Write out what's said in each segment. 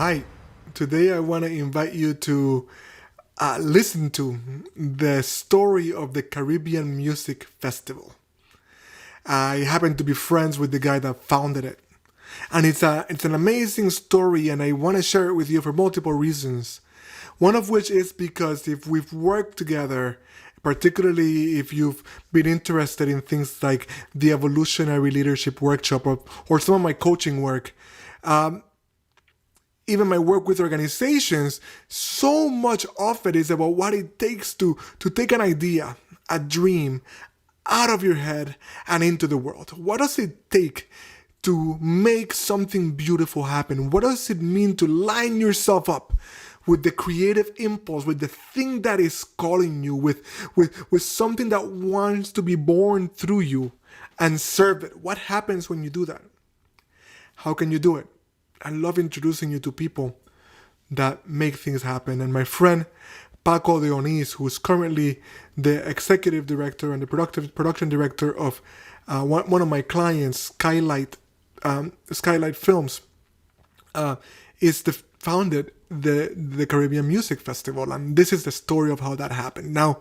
Hi, today I want to invite you to listen to the story of the Caribbean Music Festival. I happen to be friends with the guy that founded it. And it's an amazing story, and I want to share it with you for multiple reasons. One of which is because if we've worked together, particularly if you've been interested in things like the evolutionary leadership workshop or some of my coaching work, even my work with organizations, so much of it is about what it takes to take an idea, a dream, out of your head and into the world. What does it take to make something beautiful happen? What does it mean to line yourself up with the creative impulse, with the thing that is calling you, with something that wants to be born through you and serve it? What happens when you do that? How can you do it? I love introducing you to people that make things happen. And my friend Paco de Onis, who is currently the executive director and the production director of one of my clients, Skylight Films, is founded the Caribbean Music Festival. And this is the story of how that happened. Now,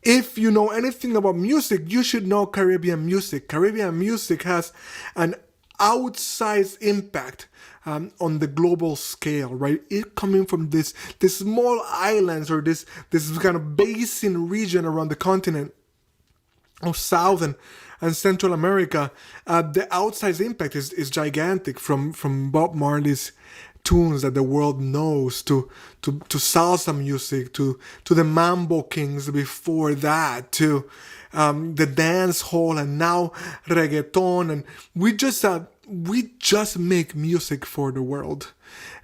if you know anything about music, you should know Caribbean music. Caribbean music has an outsized impact on the global scale, right? It coming from this small islands or this kind of basin region around the continent of South and Central America. The outsized impact is gigantic, from Bob Marley's tunes that the world knows to salsa music, to the mambo kings before that, to the dance hall, and now reggaeton. And we just make music for the world.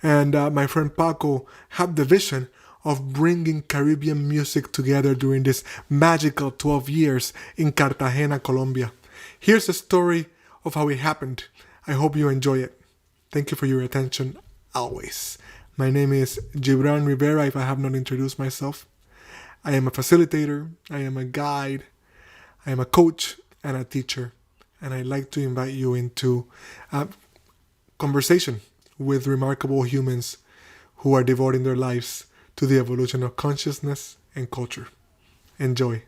And my friend Paco had the vision of bringing Caribbean music together during this magical 12 years in Cartagena, Colombia. Here's a story of how it happened. I hope you enjoy it. Thank you for your attention always. My name is Gibrán Rivera, if I have not introduced myself. I am a facilitator, I am a guide, I am a coach and a teacher. And I'd like to invite you into a conversation with remarkable humans who are devoting their lives to the evolution of consciousness and culture. Enjoy.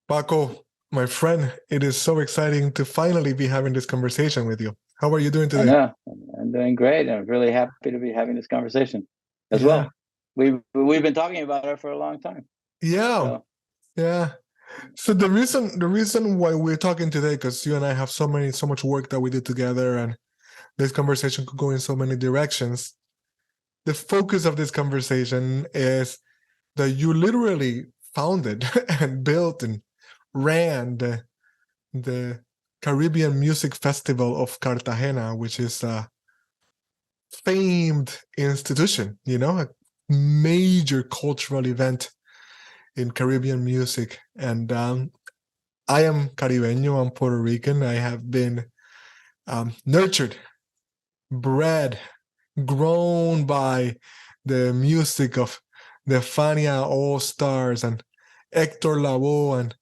Paco, my friend, it is so exciting to finally be having this conversation with you. How are you doing today? I know. I'm doing great. I'm really happy to be having this conversation as well. We've been talking about it for a long time. Yeah. So the reason why we're talking today, because you and I have so much work that we do together, and this conversation could go in so many directions. The focus of this conversation is that you literally founded and built and ran the Caribbean Music Festival of Cartagena, which is a famed institution, a major cultural event in Caribbean music. And I am Caribeño, I'm Puerto Rican. I have been nurtured, bred, grown by the music of the Fania All-Stars and Hector Lavoe and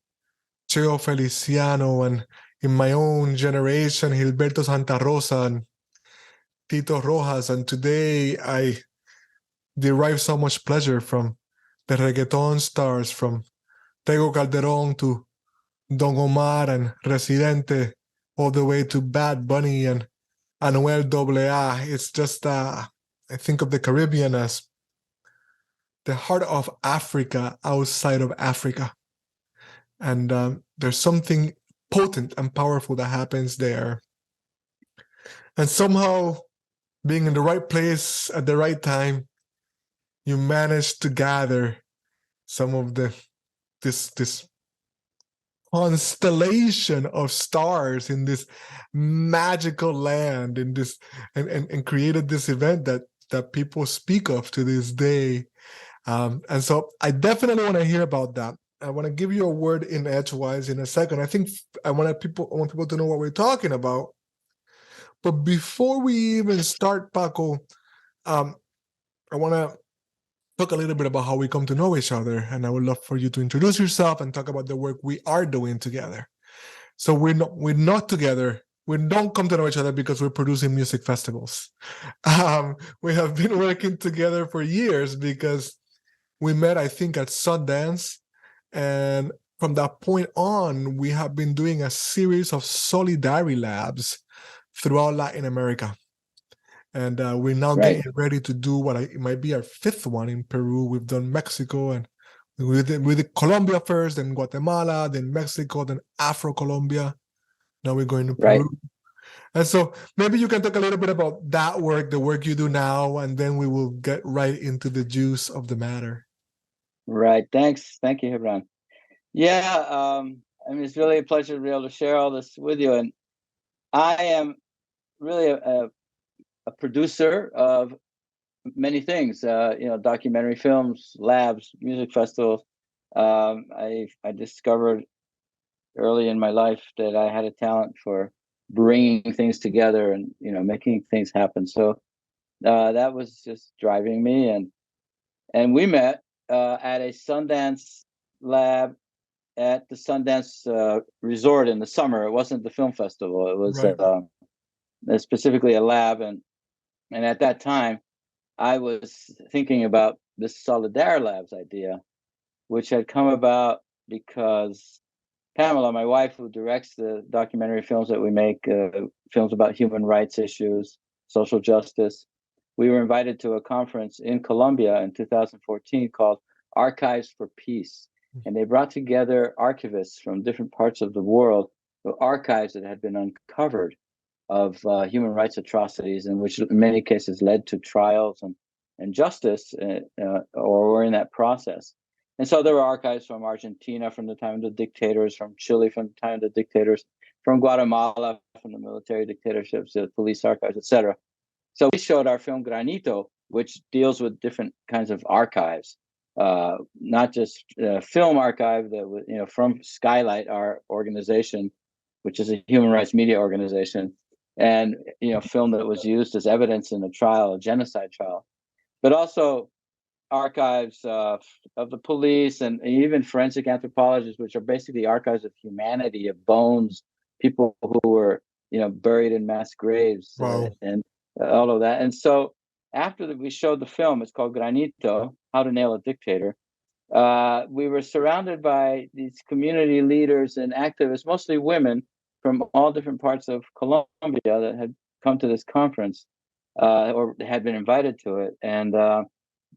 Cheo Feliciano, and in my own generation, Gilberto Santa Rosa and Tito Rojas. And today I derive so much pleasure from the reggaeton stars, from Tego Calderón to Don Omar and Residente, all the way to Bad Bunny and Anuel AA. It's just, I think of the Caribbean as the heart of Africa outside of Africa. And there's something potent and powerful that happens there. And somehow, being in the right place at the right time, you manage to gather some of this constellation of stars in this magical land, in this and created this event that people speak of to this day. And so I definitely want to hear about that. I want to give you a word in edgewise in a second. I think I want people to know what we're talking about. But before we even start, Paco, I want to talk a little bit about how we come to know each other. And I would love for you to introduce yourself and talk about the work we are doing together. So we're not together we don't come to know each other because we're producing music festivals. We have been working together for years because we met, I think, at Sundance. And from that point on, we have been doing a series of solidarity labs throughout Latin America. And we're now Right. getting ready to do what it might be our fifth one in Peru. We've done Mexico, and we did Colombia first, then Guatemala, then Mexico, then Afro-Colombia. Now we're going to Right. Peru. And so maybe you can talk a little bit about that work, the work you do now, and then we will get right into the juice of the matter. Right. Thanks. Thank you, Gibrán. Yeah. I mean, it's really a pleasure to be able to share all this with you. And I am really a producer of many things, documentary films, labs, music festivals. I discovered early in my life that I had a talent for bringing things together and making things happen. So that was just driving me, and we met at a Sundance lab at the Sundance Resort in the summer. It wasn't the film festival; it was Right. specifically a lab, and at that time, I was thinking about this Solidar Labs idea, which had come about because Pamela, my wife, who directs the documentary films that we make, films about human rights issues, social justice, we were invited to a conference in Colombia in 2014 called Archives for Peace. And they brought together archivists from different parts of the world, the archives that had been uncovered of human rights atrocities, and which in many cases led to trials and justice, or were in that process. And so there were archives from Argentina from the time of the dictators, from Chile from the time of the dictators, from Guatemala from the military dictatorships, the police archives, etc. So we showed our film Granito, which deals with different kinds of archives, not just film archive that from Skylight, our organization, which is a human rights media organization, and film that was used as evidence in a trial, a genocide trial, but also archives of the police and even forensic anthropologists, which are basically archives of humanity, of bones, people who were buried in mass graves, Wow. and all of that. And so after we showed the film, it's called Granito: How to Nail a Dictator. We were surrounded by these community leaders and activists, mostly women from all different parts of Colombia that had come to this conference, or had been invited to it. And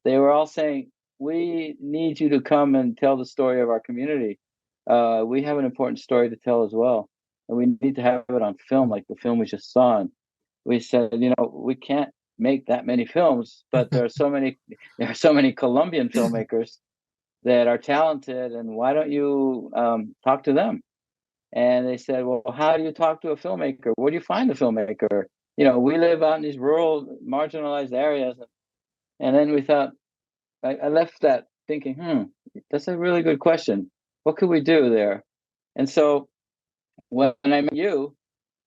they were all saying, we need you to come and tell the story of our community. We have an important story to tell as well. And we need to have it on film, like the film we just saw. And we said, we can't make that many films, but there are so many Colombian filmmakers that are talented, and why don't you talk to them? And they said, well, how do you talk to a filmmaker? Where do you find a filmmaker? We live out in these rural, marginalized areas. And then we thought, I left that thinking, that's a really good question. What could we do there? And so when I met you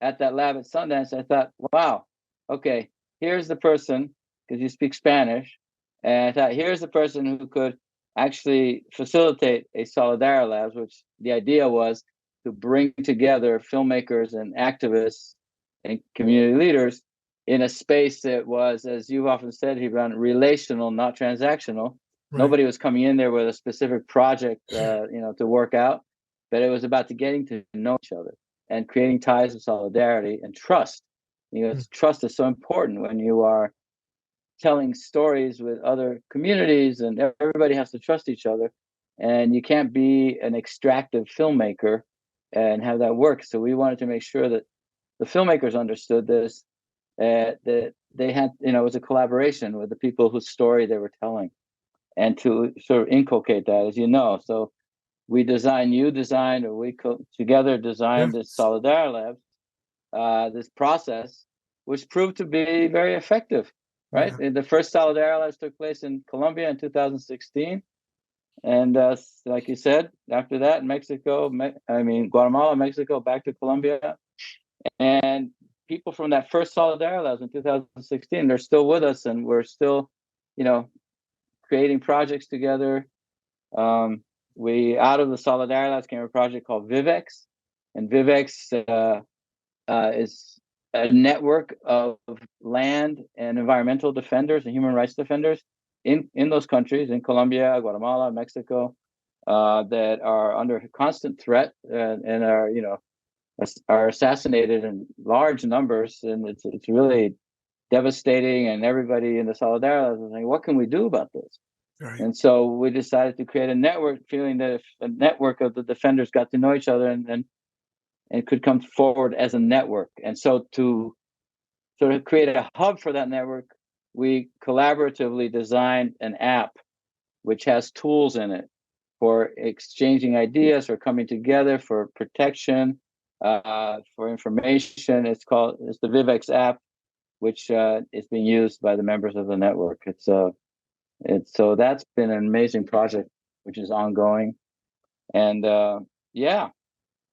at that lab at Sundance, I thought, wow, okay, here's the person, because you speak Spanish. And I thought, here's the person who could actually facilitate a Solidar Labs, which the idea was to bring together filmmakers and activists and community leaders in a space that was, as you've often said, Gibrán, relational, not transactional. Right. Nobody was coming in there with a specific project, to work out, but it was about getting to know each other and creating ties of solidarity and trust. Trust is so important when you are telling stories with other communities, and everybody has to trust each other. And you can't be an extractive filmmaker and have that work. So we wanted to make sure that the filmmakers understood this, that they had, it was a collaboration with the people whose story they were telling, and to sort of inculcate that, as you know. So we designed, or we together designed this Solidar Labs, this process, which proved to be very effective, right? Yeah. The first Solidar Labs took place in Colombia in 2016. And like you said, after that, Guatemala, Mexico, back to Colombia. And people from that first Solidar Labs in 2016, they're still with us, and we're still, creating projects together. We, out of the Solidar Labs, came a project called Vivex, and Vivex is a network of land and environmental defenders and human rights defenders in those countries, in Colombia, Guatemala, Mexico, that are under constant threat, and are, are assassinated in large numbers, and it's really devastating. And everybody in the Solidaridad was saying, "What can we do about this?" Right. And so we decided to create a network, feeling that if a network of the defenders got to know each other and could come forward as a network. And so to sort of create a hub for that network, we collaboratively designed an app which has tools in it for exchanging ideas, for coming together, for protection, for information. It's the Vivex app, which is being used by the members of the network. So that's been an amazing project, which is ongoing. And yeah,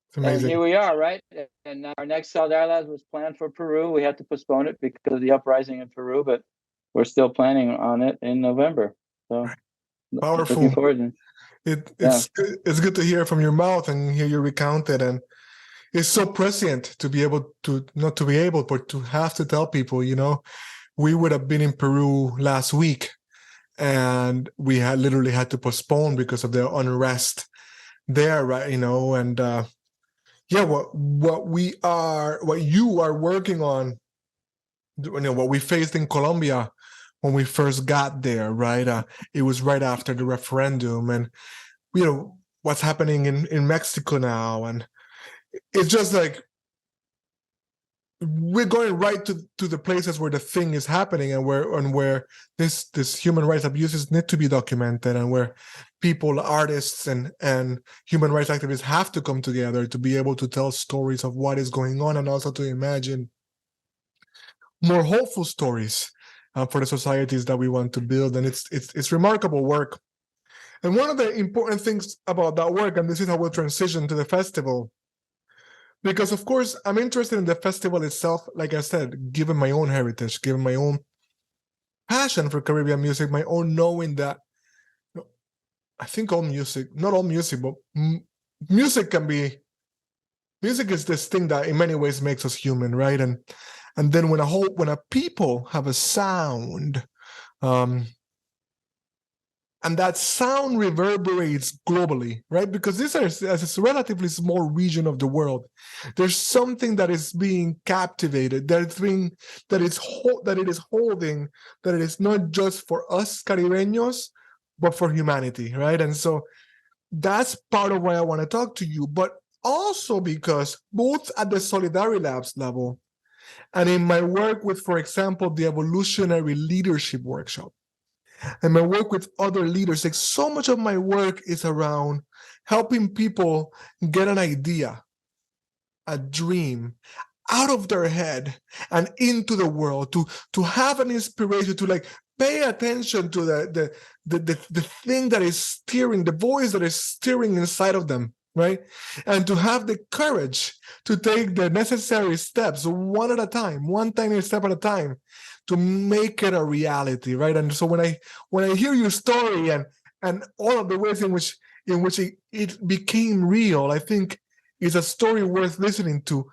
It's and amazing. here we are, right? And our next Solidaridad was planned for Peru. We had to postpone it because of the uprising in Peru, but we're still planning on it in November. So looking Powerful. forward to It, yeah. it's good to hear from your mouth and hear you recount it, and it's so prescient to be able to, not to be able, but to have to tell people. We would have been in Peru last week, and we had literally had to postpone because of the unrest there, right? And yeah, what you are working on, what we faced in Colombia when we first got there, right? It was right after the referendum, and what's happening in Mexico now, and it's just like we're going right to the places where the thing is happening, and where this human rights abuses need to be documented, and where people, artists, and human rights activists have to come together to be able to tell stories of what is going on, and also to imagine more hopeful stories for the societies that we want to build. And it's remarkable work. And one of the important things about that work, and this is how we'll transition to the festival, because of course I'm interested in the festival itself, like I said, given my own heritage, given my own passion for Caribbean music, my own knowing that I think all music, not all music, but music music is this thing that in many ways makes us human, right? And then when a people have a sound, um, and that sound reverberates globally, right? Because this is a relatively small region of the world. There's something that is being captivated, that it is holding, that it is not just for us Caribeños, but for humanity, right? And so that's part of why I want to talk to you, but also because both at the Solidarity Labs level and in my work with, for example, the Evolutionary Leadership Workshop, and my work with other leaders, like so much of my work is around helping people get an idea, a dream out of their head and into the world, to have an inspiration, to like pay attention to the thing that is steering, the voice that is steering inside of them, right? And to have the courage to take the necessary steps one at a time, one tiny step at a time, to make it a reality, right? And so when I hear your story and all of the ways in which it became real, I think it's a story worth listening to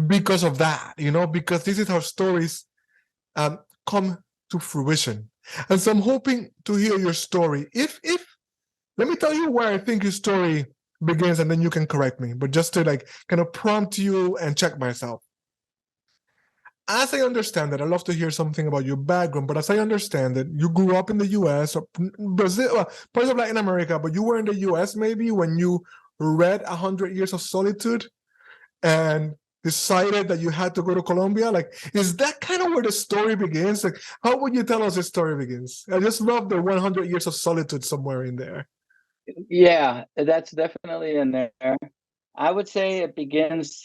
because of that, because this is how stories come to fruition. And so I'm hoping to hear your story. If let me tell you where I think your story begins, and then you can correct me, but just to like kind of prompt you and check myself. As I understand it, I'd love to hear something about your background, but as I understand it, you grew up in the US or Brazil, parts of Latin America, but you were in the US maybe when you read 100 Years of Solitude and decided that you had to go to Colombia? Like, is that kind of where the story begins? Like, how would you tell us the story begins? I just love the 100 Years of Solitude somewhere in there. Yeah, that's definitely in there. I would say it begins,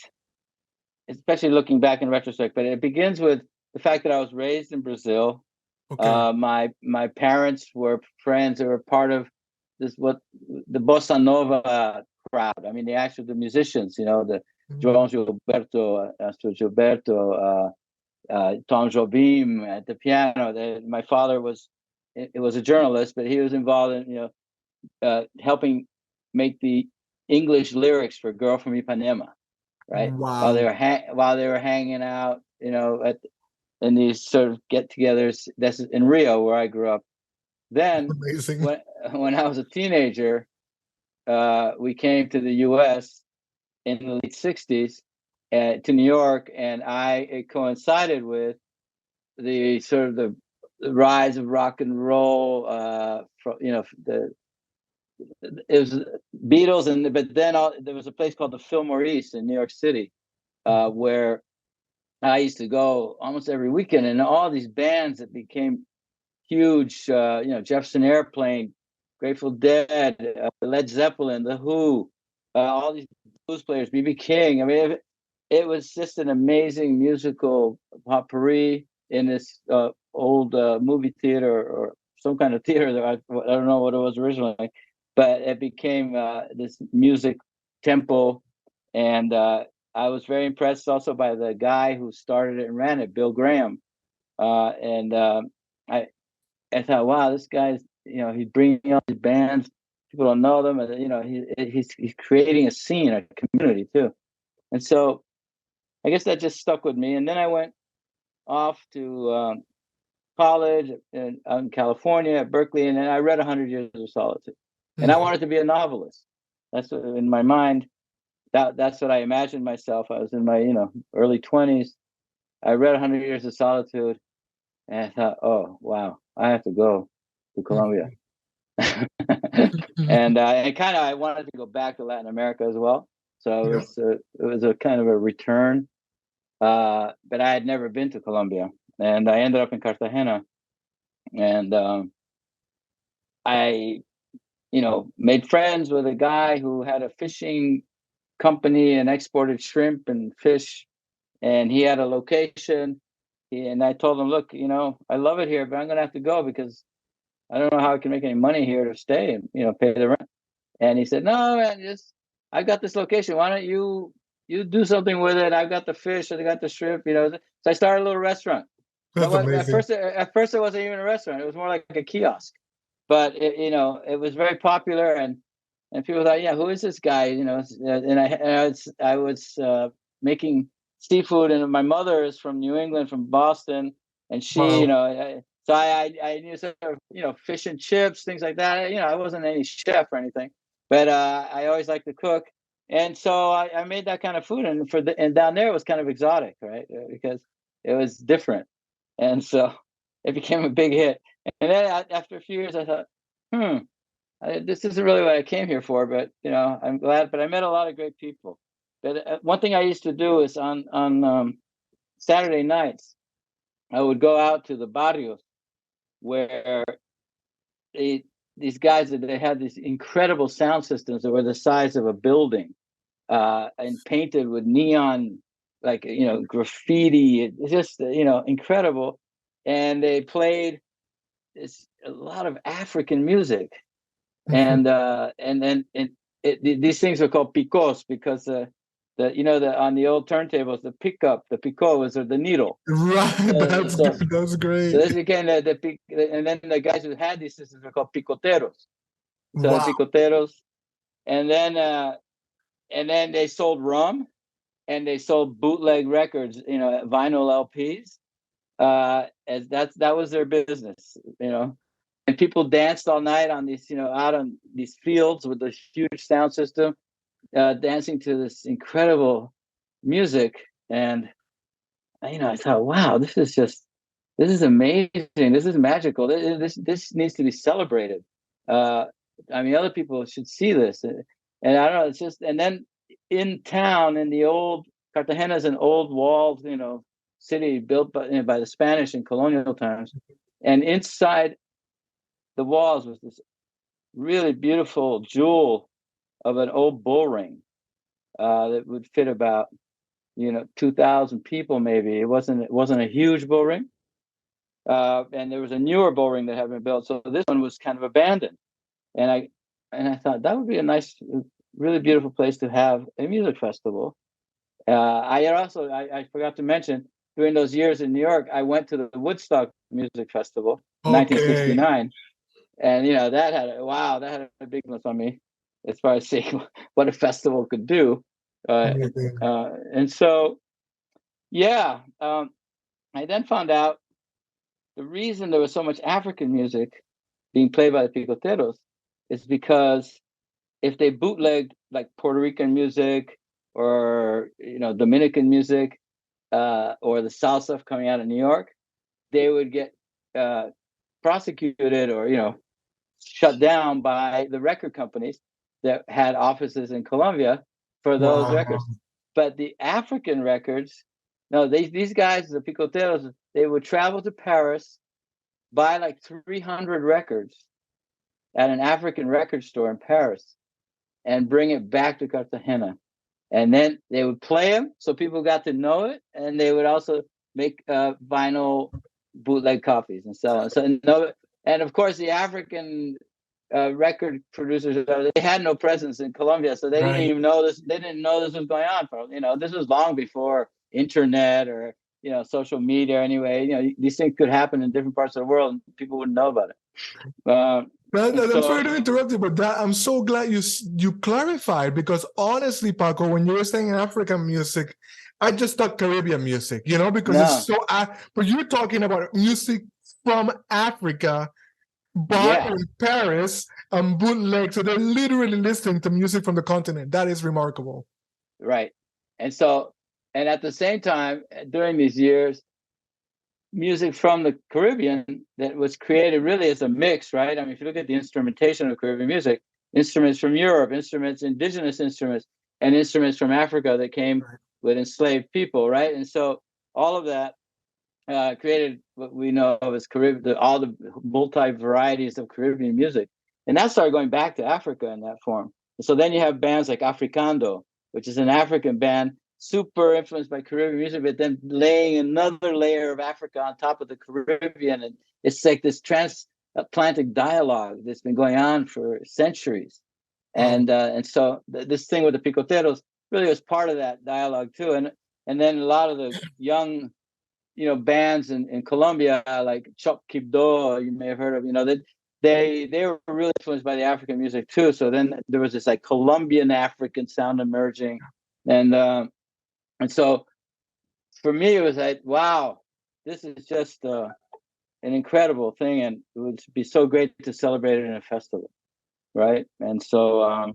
especially looking back in retrospect, but it begins with the fact that I was raised in Brazil. Okay. My parents were friends. They were part of the bossa nova crowd. I mean, the musicians. The Mhm. João Gilberto, Gilberto, Tom Jobim at the piano. My father was a journalist, but he was involved in helping make the English lyrics for "Girl from Ipanema." right? Wow. While they were hanging out, in these sort of get-togethers. That's in Rio, where I grew up. Then, Amazing. when I was a teenager, we came to the U.S. in the late '60s to New York, and it coincided with the sort of the rise of rock and roll. It was Beatles, but then there was a place called the Fillmore East in New York City, where I used to go almost every weekend, and all these bands that became huge. Jefferson Airplane, Grateful Dead, Led Zeppelin, The Who, all these blues players, B.B. King. I mean, it was just an amazing musical potpourri in this old movie theater or some kind of theater that I don't know what it was originally, but it became this music temple. And I was very impressed also by the guy who started it and ran it, Bill Graham. And I thought, wow, this guy's, he's bringing all these bands. People don't know them, and he's creating a scene, a community too. And so I guess that just stuck with me. And then I went off to college out in California at Berkeley, and then I read 100 Years of Solitude. And I wanted to be a novelist. That's what, in my mind. That's what I imagined myself. I was in my early 20s. I read 100 Years of Solitude, and I thought, oh wow, I have to go to Colombia. And kind of I wanted to go back to Latin America as well. So Yeah. it was a kind of a return. But I had never been to Colombia, and I ended up in Cartagena, and I made friends with a guy who had a fishing company and exported shrimp and fish, and he had a location. And I told him, look, I love it here, but I'm going to have to go because I don't know how I can make any money here to stay and pay the rent. And he said, no, man, I've got this location. Why don't you do something with it? I've got the fish, I got the shrimp, So I started a little restaurant. That's At amazing. first it wasn't even a restaurant. It was more like a kiosk. But it was very popular, and people thought, yeah, who is this guy? And I was making seafood, and my mother is from New England, from Boston, and she, Wow. so I knew sort of, fish and chips, things like that. I wasn't any chef or anything, but I always liked to cook, and so I made that kind of food, and down there it was kind of exotic, right? Because it was different, and so it became a big hit. And then after a few years, I thought, this isn't really what I came here for, but I'm glad. But I met a lot of great people. But one thing I used to do is on Saturday nights, I would go out to the barrios where these guys, they had these incredible sound systems that were the size of a building, and painted with neon, like graffiti. It's just incredible, and they played a lot of African music, and then these things are called picos because the on the old turntables, the picot was the needle. Right. So That's so good. That's so great. this became and then the guys who had these systems were called picoteros. So Wow. the picoteros, and then they sold rum, and they sold bootleg records, vinyl LPs. As that was their business, and people danced all night on these, out on these fields with a huge sound system, dancing to this incredible music. And I thought, wow, this is amazing. This is magical. This needs to be celebrated. I mean, other people should see this. And I don't know. It's just, and then in town, in the old Cartagena is an old walled, city built by the Spanish in colonial times, and inside the walls was this really beautiful jewel of an old bull ring that would fit about 2,000 people maybe. It wasn't a huge bull ring, and there was a newer bull ring that had been built, so this one was kind of abandoned. And I thought that would be a nice, really beautiful place to have a music festival. I forgot to mention, during those years in New York, I went to the Woodstock Music Festival in Okay. 1969. And that had a big influence on me as far as seeing what a festival could do. Amazing. And so, yeah, I then found out the reason there was so much African music being played by the picoteros is because if they bootlegged like Puerto Rican music or Dominican music or the salsa coming out of New York, they would get prosecuted or shut down by the record companies that had offices in Colombia for those Wow. records. But the African records, no, these guys, the picoteros, they would travel to Paris, buy like 300 records at an African record store in Paris, and bring it back to Cartagena. And then they would play them so people got to know it, and they would also make vinyl bootleg copies and sell it. So and of course the African record producers, they had no presence in Colombia, so they didn't Right. even know this. They didn't know this was going on. This was long before internet or social media. Anyway, these things could happen in different parts of the world, and people wouldn't know about it. And I'm so, sorry to interrupt you, but I'm so glad you clarified, because honestly, Paco, when you were saying African music, I just thought Caribbean music, because it's no, so. But you're talking about music from Africa, bought yeah, in Paris and bootleg, so they're literally listening to music from the continent. That is remarkable. right. And so, and at the same time, during these years, music from the Caribbean that was created really as a mix, right? I mean, if you look at the instrumentation of Caribbean music, instruments from Europe, indigenous instruments, and instruments from Africa that came with enslaved people, right? And so all of that created what we know of as Caribbean, all the multi varieties of Caribbean music. And that started going back to Africa in that form. And so then you have bands like Africando, which is an African band, super influenced by Caribbean music, but then laying another layer of Africa on top of the Caribbean. And it's like this transatlantic dialogue that's been going on for centuries. And so this thing with the picoteros really was part of that dialogue too. And then a lot of the young bands in Colombia like Chop Kibdo, you may have heard of, that they were really influenced by the African music too. So then there was this like Colombian African sound emerging, and so for me it was like, wow, this is just an incredible thing, and it would be so great to celebrate it in a festival, right? And so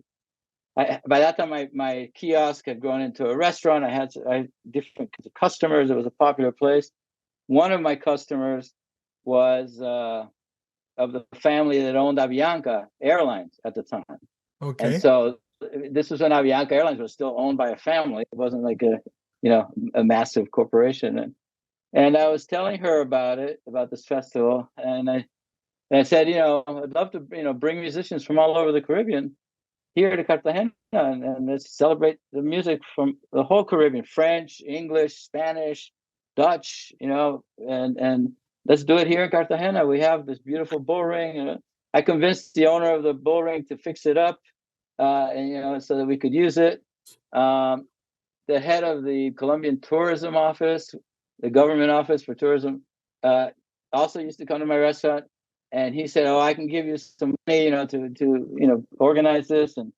by that time my kiosk had grown into a restaurant. I had different customers. It was a popular place. One of my customers was of the family that owned Avianca Airlines at the time. And Okay. so this was when Avianca Airlines was still owned by a family. It wasn't like a massive corporation. And I was telling her about this festival. And I said, I'd love to, bring musicians from all over the Caribbean here to Cartagena, and let's celebrate the music from the whole Caribbean, French, English, Spanish, Dutch, and let's do it here in Cartagena. We have this beautiful bull ring. I convinced the owner of the bull ring to fix it up, and so that we could use it. The head of the Colombian tourism office, the government office for tourism, also used to come to my restaurant, and he said, "Oh, I can give you some money, to organize this." And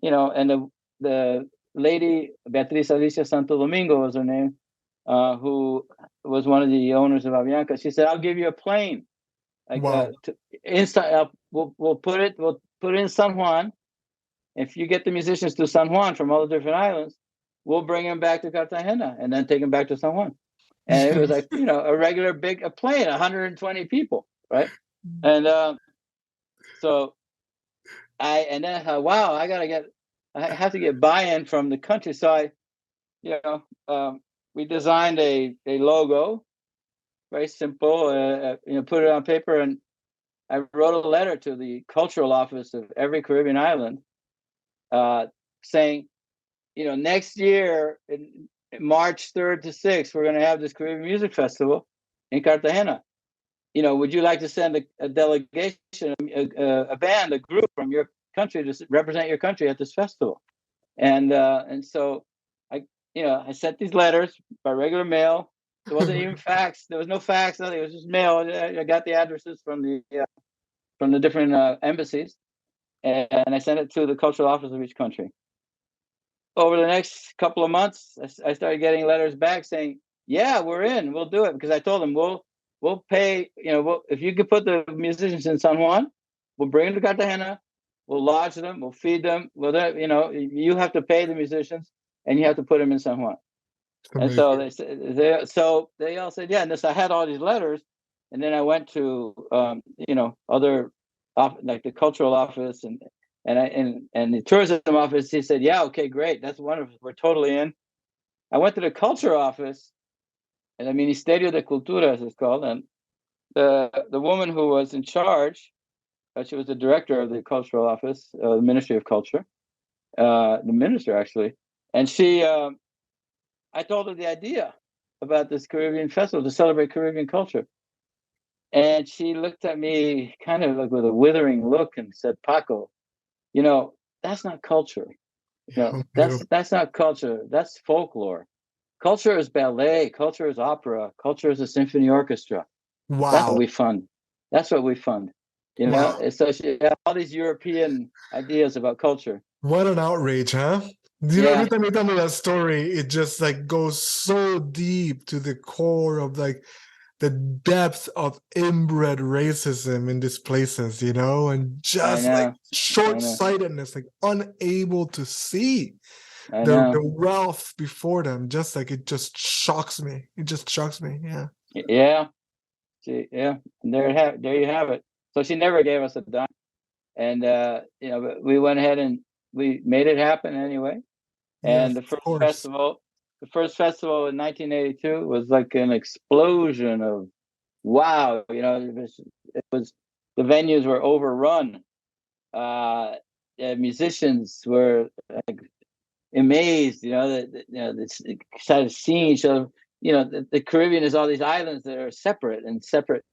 and the lady Beatriz Alicia Santo Domingo was her name, who was one of the owners of Avianca. She said, "I'll give you a plane. Like Wow. we'll put it in San Juan. If you get the musicians to San Juan from all the different islands, we'll bring them back to Cartagena and then take them back to San Juan." And it was like a regular a plane, 120 people, right? And so wow, I have to get buy-in from the country. So we designed a logo, very simple, put it on paper, and I wrote a letter to the cultural office of every Caribbean island, saying, next year, in March 3rd to 6th, we're going to have this Caribbean Music Festival in Cartagena. Would you like to send a delegation, a band, a group from your country to represent your country at this festival? And so I sent these letters by regular mail. There wasn't even fax. There was no fax. Nothing. It was just mail. I got the addresses from the different embassies, and I sent it to the cultural office of each country. over the next couple of months, I started getting letters back saying, "Yeah, we're in. We'll do it." Because I told them, we'll pay. If you could put the musicians in San Juan, we'll bring them to Cartagena. We'll lodge them. We'll feed them. You have to pay the musicians, and you have to put them in San Juan. It's And so amazing. they all said, yeah. And I had all these letters, and then I went to other like the cultural office and the tourism office. He said, yeah, okay, great, that's wonderful, we're totally in. I went to the culture office, and the Ministerio de Cultura, as it's called, and the woman who was in charge, she was the director of the cultural office, the Ministry of Culture, the minister actually, and she. I told her the idea about this Caribbean festival to celebrate Caribbean culture. And she looked at me kind of like with a withering look and said, Paco, that's not culture. Yeah, That's not culture. That's folklore. Culture is ballet. Culture is opera. Culture is a symphony orchestra. That's what wow. we fund. That's what we fund. Wow. And so she had all these European ideas about culture. What an outrage, huh? Yeah, Every time you tell me that story, it just like goes so deep to the core of like the depth of inbred racism in these places, and I just like know. I know. short-sightedness, like unable to see I the know. wealth before them. Just like it just shocks me. It just shocks me. Yeah. Yeah. Yeah. And there you have it. So she never gave us a dime. And but we went ahead and we made it happen anyway. And Yes, the of course. first festival in 1982 was like an explosion of wow. It was the venues were overrun. Musicians were like amazed. This started seeing each other. The Caribbean is all these islands that are separate and separate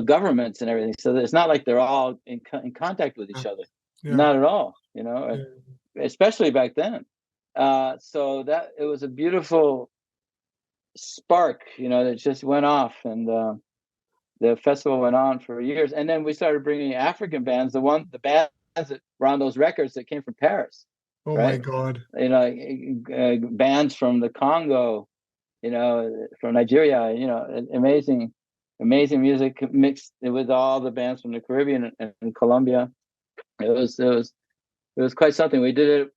governments and everything. So it's not like they're all in contact with Yeah. each other. Yeah. Not at all. Yeah. Especially back then. So that it was a beautiful spark, that just went off, and the festival went on for years. And then we started bringing African bands, the bands that were on those records that came from Paris, Oh my right? God. Bands from the Congo, from Nigeria, amazing, amazing music mixed with all the bands from the Caribbean and Colombia. It was quite something. We did it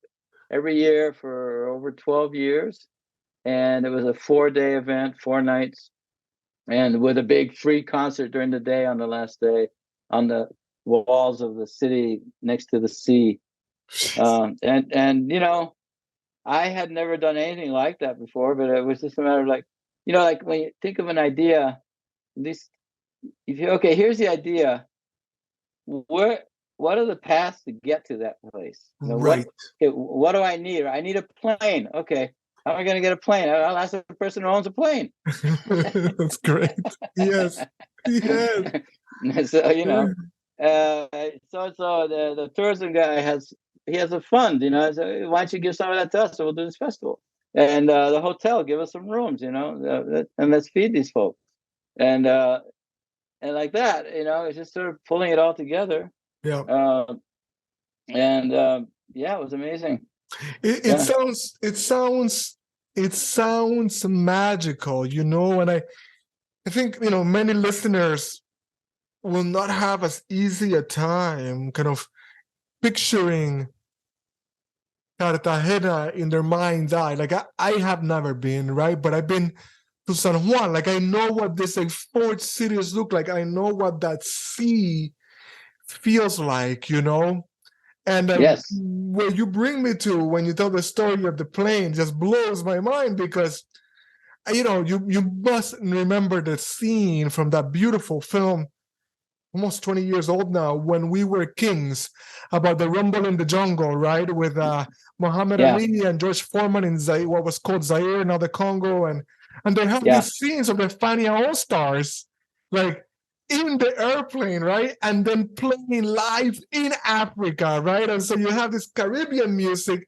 every year for over 12 years, and it was a 4-day event, 4 nights, and with a big free concert during the day on the last day on the walls of the city next to the sea. And I had never done anything like that before, but it was just a matter of like when you think of an idea, this if you okay, here's the idea. What are the paths to get to that place? Right. What do I need? I need a plane. Okay, how am I going to get a plane? I'll ask the person who owns a plane. That's great. Yes. Yes. So the tourism guy has a fund. So why don't you give some of that to us? So we'll do this festival. And the hotel, give us some rooms. And let's feed these folks. And like that, it's just sort of pulling it all together. Yeah. Uh, and yeah, it was amazing. It Yeah. sounds magical, and I think, many listeners will not have as easy a time kind of picturing Cartagena in their mind's eye. Like I have never been, right? But I've been to San Juan. Like I know what these like port cities look like. I know what that sea feels like, And Yes. where you bring me to when you tell the story of the plane just blows my mind because, you must remember the scene from that beautiful film, almost 20 years old now, When We Were Kings, about the rumble in the jungle, right? With Muhammad Yeah. Ali and George Foreman in what was called Zaire, now the Congo. And they have Yeah. these scenes of the Fania All-Stars, like in the airplane, right? And then playing live in Africa, right? And so you have this Caribbean music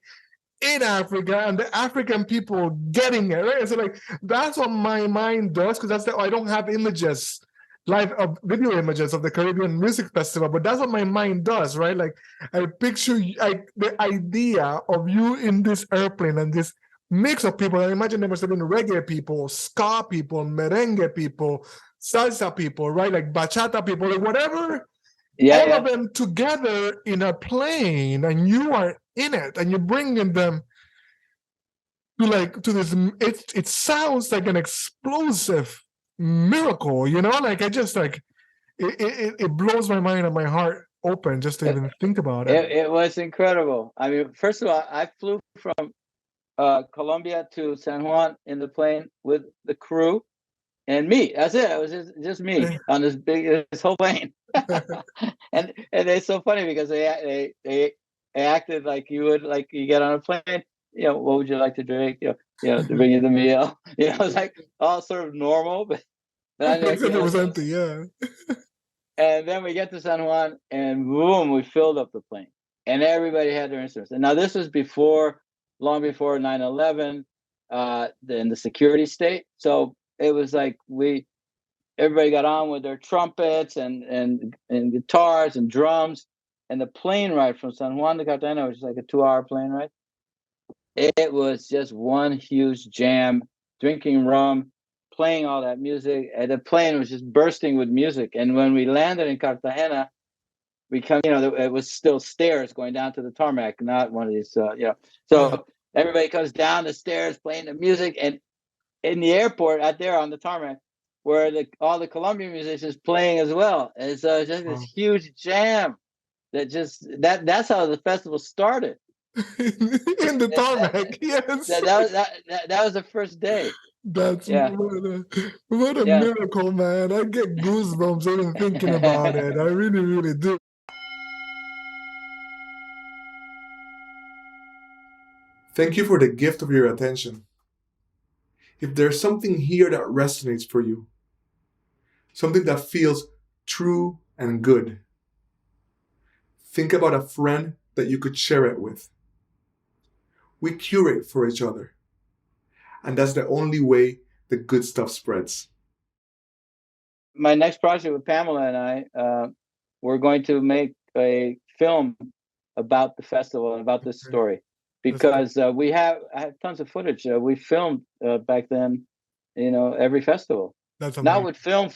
in Africa and the African people getting it, right? And so like that's what my mind does, because I don't have images live video images of the Caribbean Music Festival, but that's what my mind does, right? Like I picture the idea of you in this airplane and this mix of people. I imagine there must have been reggae people, ska people, merengue people, salsa people, right? Like bachata people, like whatever. Yeah, All of them together in a plane, and you are in it, and you're bringing them to this. It sounds like an explosive miracle, like I just like it blows my mind and my heart open just to even think about it. It was incredible. I mean, first of all, I flew from Colombia to San Juan in the plane with the crew and me. That's it. It was just me on this whole plane. and it's so funny because they acted like you would, like you get on a plane. What would you like to drink? To bring you the meal. It's like all sort of normal, but Except it was empty, yeah. And then we get to San Juan, and boom, we filled up the plane, and everybody had their instruments. And now this was long before 9/11, in the security state. So it was like everybody got on with their trumpets and guitars and drums, and the plane ride from San Juan to Cartagena, which is like a 2-hour plane ride. It was just one huge jam, drinking rum, playing all that music, and the plane was just bursting with music. And when we landed in Cartagena, it was still stairs going down to the tarmac, not one of these, So everybody comes down the stairs playing the music, and in the airport out there on the tarmac, where all the Colombian musicians playing as well. And so just this huge jam that's how the festival started. In the tarmac, yes. That was the first day. That's what a miracle, man. I get goosebumps even thinking about it. I really, really do. Thank you for the gift of your attention. If there's something here that resonates for you, something that feels true and good, think about a friend that you could share it with. We curate for each other. And that's the only way the good stuff spreads. My next project with Pamela and I, we're going to make a film about the festival and about this story, because I have tons of footage. We filmed back then, every festival. That's amazing. Not with film,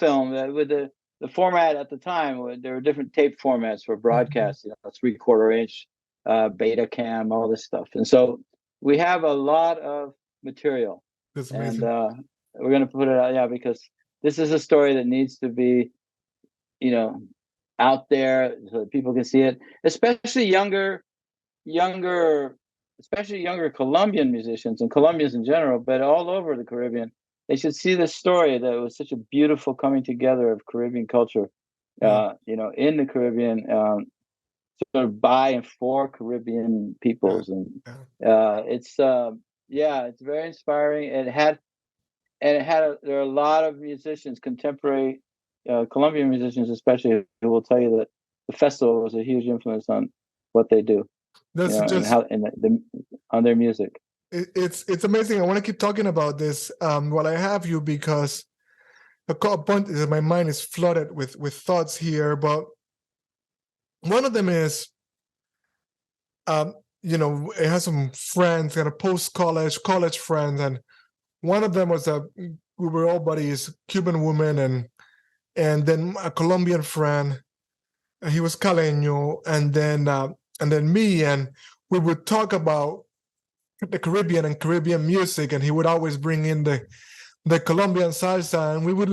with the format at the time. There were different tape formats for broadcast, 3/4 inch, Betacam, all this stuff. And so we have a lot of material. That's amazing. And we're going to put it out, because this is a story that needs to be, out there so that people can see it, especially younger Colombian musicians and Colombians in general, but all over the Caribbean. They should see this story that was such a beautiful coming together of Caribbean culture, in the Caribbean, sort of by and for Caribbean peoples. And it's very inspiring. There are a lot of musicians, contemporary Colombian musicians especially, who will tell you that the festival was a huge influence on what they do. That's on their music. It's amazing. I want to keep talking about this while I have you, because my mind is flooded with thoughts here. But one of them is, it has some friends, kind of college friends, and one of them was we were all buddies, Cuban woman, and then a Colombian friend. He was Caleño, and then me, and we would talk about the Caribbean and Caribbean music, and he would always bring in the Colombian salsa, and we would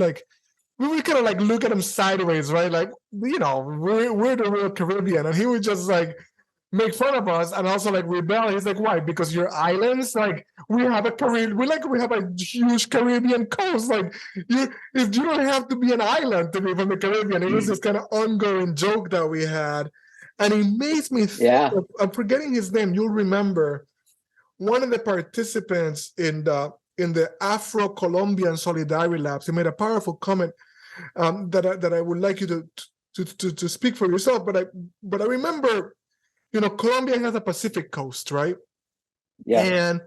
kind of like look at him sideways, right? Like, we're the real Caribbean, and he would just like make fun of us and also like rebel. He's like, why? Because you're islands? Like, we have a huge Caribbean coast. Like, you don't have to be an island to be from the Caribbean. It was this kind of ongoing joke that we had. And it makes me think I'm forgetting his name. You'll remember one of the participants in the Afro-Colombian Solidarity Labs. He made a powerful comment that I would like you to speak for yourself. But I remember, Colombia has a Pacific coast, right? Yeah.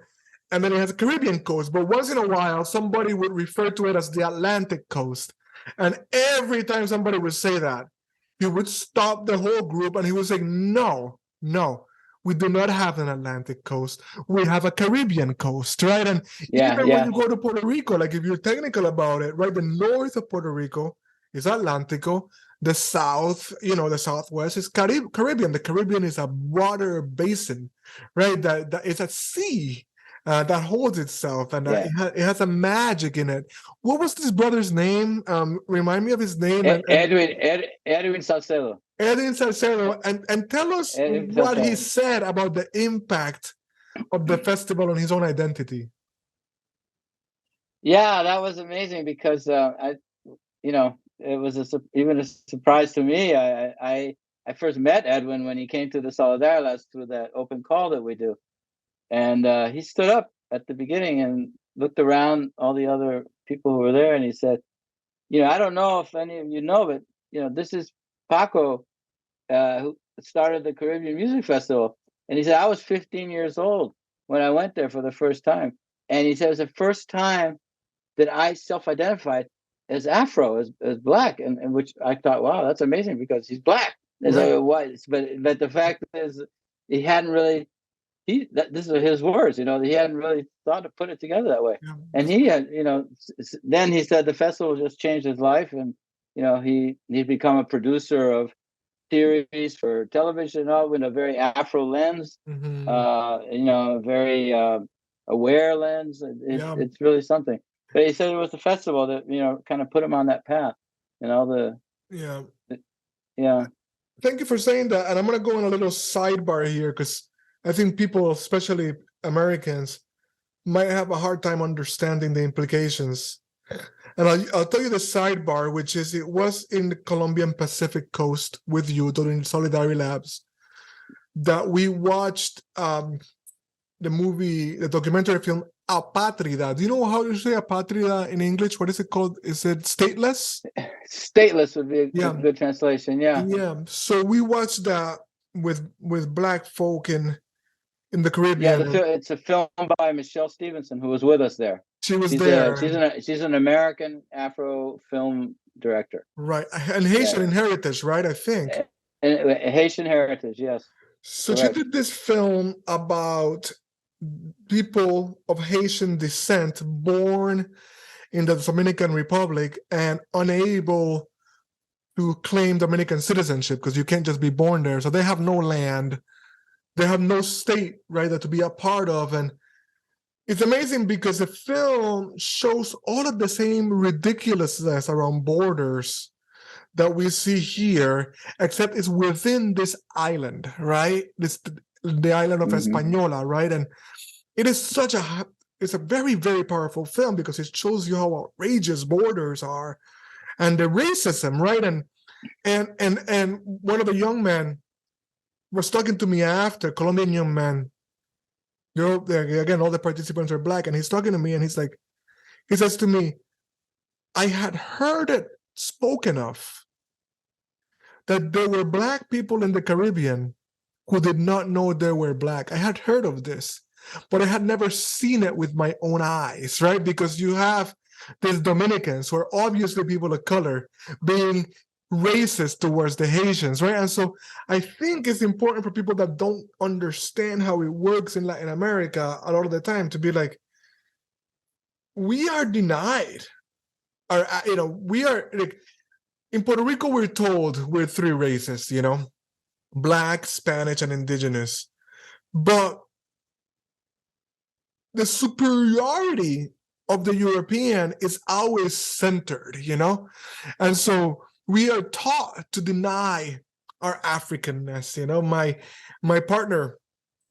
And then it has a Caribbean coast. But once in a while, somebody would refer to it as the Atlantic coast. And every time somebody would say that, he would stop the whole group and he would say, no, no, we do not have an Atlantic coast. We have a Caribbean coast, right? And Yeah, even when yeah, you go to Puerto Rico, like if you're technical about it, right, the north of Puerto Rico is Atlantico. The south, the southwest is Caribbean. The Caribbean is a water basin, right? That it's a sea that holds itself, and yeah. it has a magic in it. What was this brother's name? Remind me of his name, and Edwin Salcedo. Edwin Salcedo, and tell us Edwin what he Salcedo. said about the impact of the festival on his own identity. Yeah, that was amazing because it was even a surprise to me. I first met Edwin when he came to the Solidaridad through that open call that we do, and he stood up at the beginning and looked around all the other people who were there, and he said, I don't know if any of you know, but this is Paco, who started the Caribbean Music Festival. And he said, I was 15 years old when I went there for the first time. And he said, it was the first time that I self-identified as Afro, as Black, and which I thought, wow, that's amazing because he's Black. And so what? But the fact is, he hadn't really. This are his words. He hadn't really thought to put it together that way. Yeah, And he had, then he said the festival just changed his life, and he'd become a producer of series for television, with a very Afro lens, mm-hmm. A very aware lens. It's really something. But he said it was the festival that kind of put him on that path. Yeah. Thank you for saying that, and I'm going to go on a little sidebar here because I think people, especially Americans, might have a hard time understanding the implications. And I'll tell you the sidebar, which is it was in the Colombian Pacific coast with you during Solidarity Labs that we watched the documentary film Apátrida. Do you know how you say Apátrida in English? What is it called? Is it stateless? Stateless would be a good translation. Yeah. Yeah. So we watched that with Black folk in the Caribbean. Yeah, it's a film by Michelle Stevenson, who was with us there. She's there. She's an American Afro film director. Right. And Haitian heritage, right? I think. And Haitian heritage, yes. So correct. She did this film about people of Haitian descent born in the Dominican Republic and unable to claim Dominican citizenship because you can't just be born there. So they have no land. They have no state, right, that to be a part of. And it's amazing because the film shows all of the same ridiculousness around borders that we see here, except it's within this island, right? The island of Española, right? And it is it's a very, very powerful film because it shows you how outrageous borders are and the racism, right? And one of the young men was talking to me after, Colombian young man, again, all the participants are Black, and he's talking to me and he says to me, I had heard it spoken of that there were Black people in the Caribbean who did not know they were Black. I had heard of this, but I had never seen it with my own eyes, right? Because you have these Dominicans who are obviously people of color being racist towards the Haitians, right? And so I think it's important for people that don't understand how it works in Latin America a lot of the time to be like, we are denied, we are like, in Puerto Rico, we're told we're three races, Black, Spanish, and Indigenous. But the superiority of the European is always centered, And so we are taught to deny our Africanness, My partner,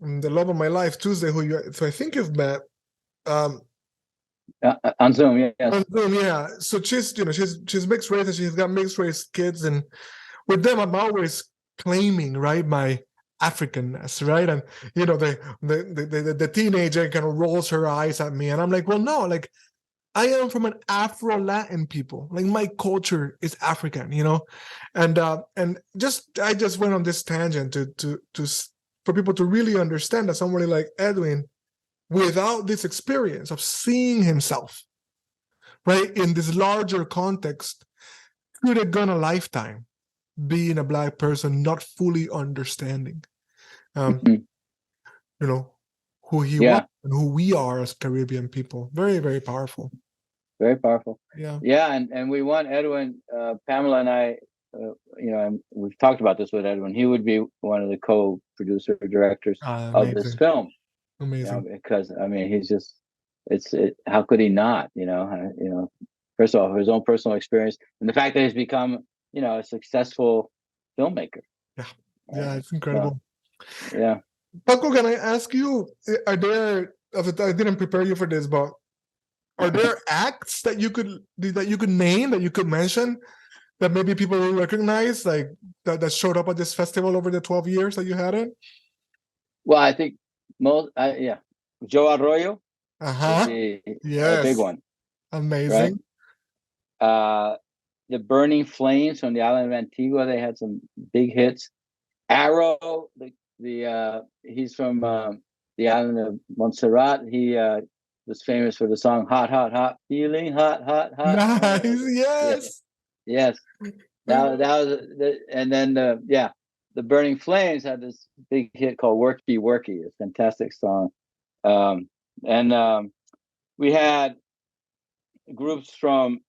the love of my life, Tuesday, who I think you've met, on Zoom, yes. On Zoom, yeah. So she's mixed race and she's got mixed race kids, and with them, I'm always claiming, right, my Africanness, right? And the teenager kind of rolls her eyes at me, and I'm like, well, no, like I am from an Afro-Latin people. Like my culture is African, and I just went on this tangent to for people to really understand that somebody like Edwin, without this experience of seeing himself, right, in this larger context, could have gone a lifetime being a black person, not fully understanding, um, Mhm. you know, who he was Yeah, and who we are as Caribbean people. Very, very powerful. very powerful. Yeah. Yeah, and we want Edwin, Pamela and I, and we've talked about this with Edwin. He would be one of the co-producer directors of this Amazing. film. Amazing. Because I mean, he's just how could he not? First of all, his own personal experience and the fact that he's become, a successful filmmaker. Yeah. Yeah, it's So incredible. yeah. Paco, can I ask you, are there, I didn't prepare you for this, but are there acts that you could name, that you could mention, that maybe people will recognize, like that showed up at this festival over the 12 years that you had it? Well, I think Joe Arroyo would Uh-huh. be a big Yes. one, right? Amazing. The Burning Flames from the island of Antigua, they had some big hits. Arrow, he's from the island of Montserrat. He was famous for the song "Hot, Hot, Hot," feeling hot, hot, hot. Nice. Yeah, Yes. yes. That was and then the Burning Flames had this big hit called "Worky Worky," a fantastic song. And we had groups from,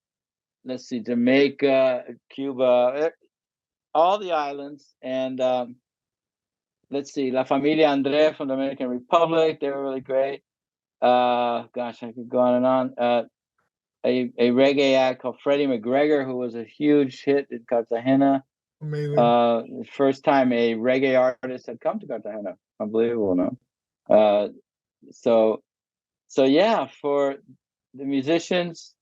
let's see, Jamaica, Cuba, all the islands, and let's see, La Familia Andre from the Dominican Republic. They were really great. Gosh, I could go on and on. A reggae act called Freddie McGregor, who was a huge hit in Cartagena. Amazing. The first time a reggae artist had come to Cartagena. Unbelievable, no? So yeah, for the musicians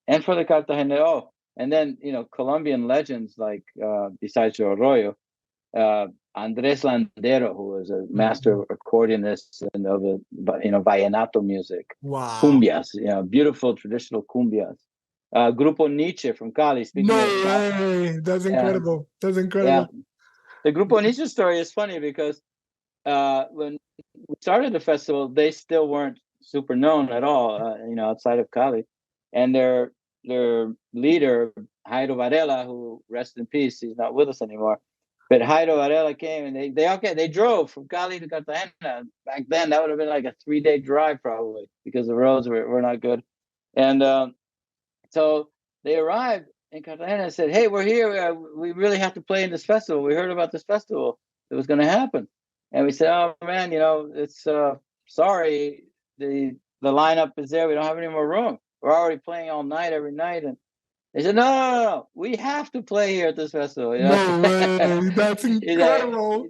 and for the Cartagena. Oh, and then Colombian legends like besides Joe Arroyo, Andres Landero, who was a master Mhm. accordionist and of vallenato music, Wow. cumbias, beautiful traditional cumbias. Grupo Nietzsche from Cali. Speaking No of Cali, way. That's yeah, incredible. That's yeah. incredible. The Grupo Nietzsche story is funny because when we started the festival, they still weren't super known at all, outside of Cali, and their leader Jairo Varela, who rest in peace, he's not with us anymore. But Jairo Varela came and they drove from Cali to Cartagena. Back then, that would have been like a 3-day drive probably because the roads were not good. And so they arrived in Cartagena and said, "Hey, we're here. We really have to play in this festival. We heard about this festival that was going to happen." And we said, "Oh man, it's sorry. The lineup is there. We don't have any more room. We're already playing all night every night." And they said, "No, no, no, no. We have to play here at this festival." No way. That's He said, incredible.